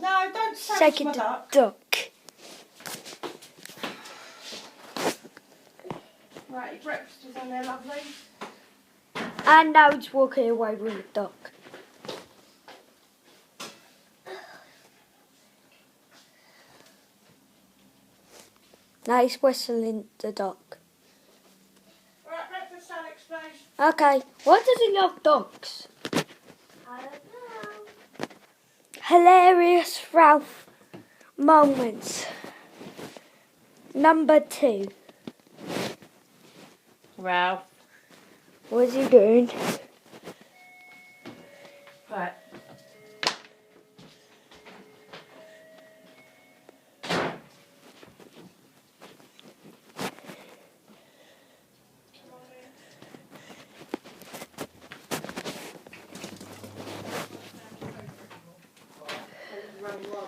No, don't Shake it to duck. Right, your breakfast is on there, lovely. And now it's walking away with the duck. Now he's whistling the duck. Right, breakfast, Alex, please. Okay, why does he love ducks? I don't know. Hilarious Ralph moments. Number 2. Ralph. What's he doing? Right.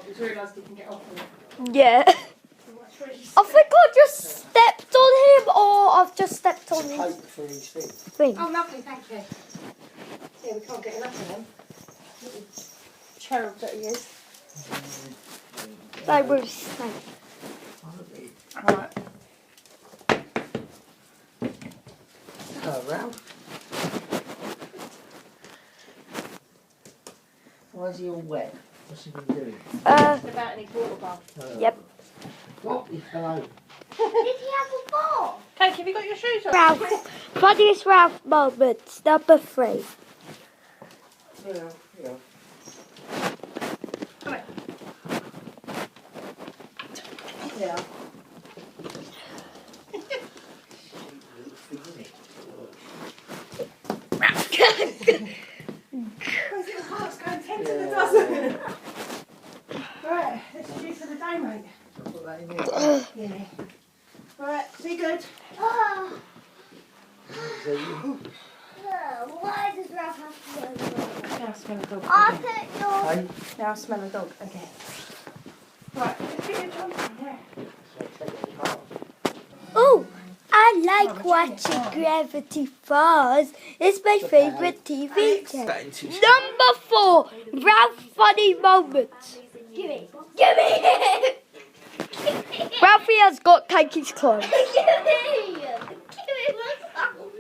He's realised he can get off of it. Yeah. I think I just stepped on him, or I've just stepped on his thing. Oh, lovely, thank you. Yeah, we can't get enough of them. Little cherub that he is. They were snake. Right. Oh, Ralph. Why is he all wet? What's he been doing? About any water bath. Yep. What? He fell over. Did he have a ball? Kate, have you got your shoes on? Ralph. Funniest Ralph moments. Number 3. Yeah, yeah. Come here. Yeah. Where's your heart's going 10 to the dozen? Right, this is you for the day, mate. Put that in here. Yeah. Right, be good. Oh, So you- why does Ralph have to go? Now smell a dog. I'll put your... Hey, Now smell a dog again. Right, let's get your jump on there. so take it apart. Oh, I like watching Gravity Falls. It's my favourite TV show. That into Number 4. Ralph funny moments. Give me. Give me. Ralphie has got Kate's clothes. Give me. Give me my clothes.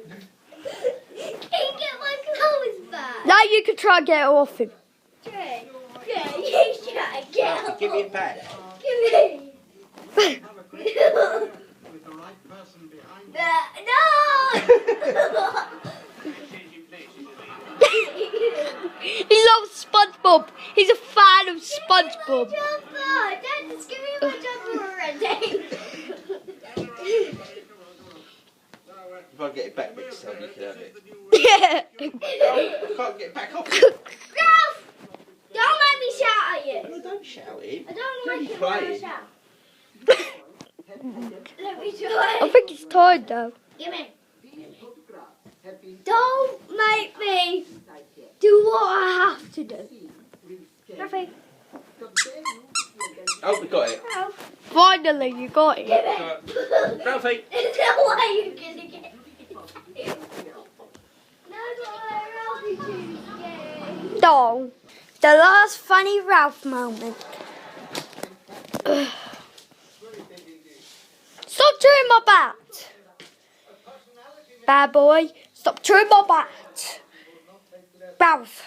Can you get my clothes back? Now you can try and get it off him. Trey. Yeah, you try to get Ralphie, give me it back. Give me. With the right person behind you. No! He loves SpongeBob. He's a fan of SpongeBob. Jumper! Dad, just give me my jumper already. If I get it back next time, you can have it. Yeah. I can't get it back off. Ralph! Don't let me shout at you. Well, don't shout it. I don't Let like me it when I play. shout. Let me try. I think he's tired though. Give me. Don't make me do what I have to do. Ralphie. Oh, we got it. Ralph. Finally, you got it. Give it. Ralphie. There's no way you're gonna get it. That's why Ralphie too scared. No. The last funny Ralph moment. Stop chewing my bat. Bad boy. Stop chewing my bat. Ralph.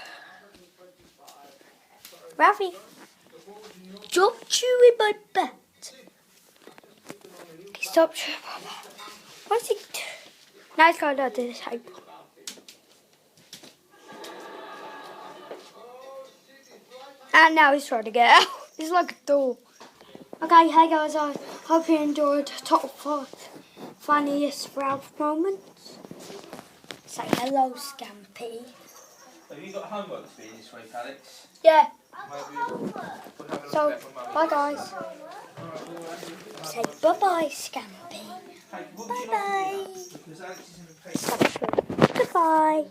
Ralphie. Stop chewing my bat. Stop chewing my bat. What's he doing? Now he's going under the table. And now he's trying to get out. He's like a door. Okay, hey guys, I hope you enjoyed top 5 funniest Ralph moments. Say hello, Scampy. Have you got homework to do this week, Alex? Yeah. We'll have a So, look at that for bye guys. Say bye-bye, Scampy. Hey, what Bye-bye. because Alex is in the paper. Goodbye.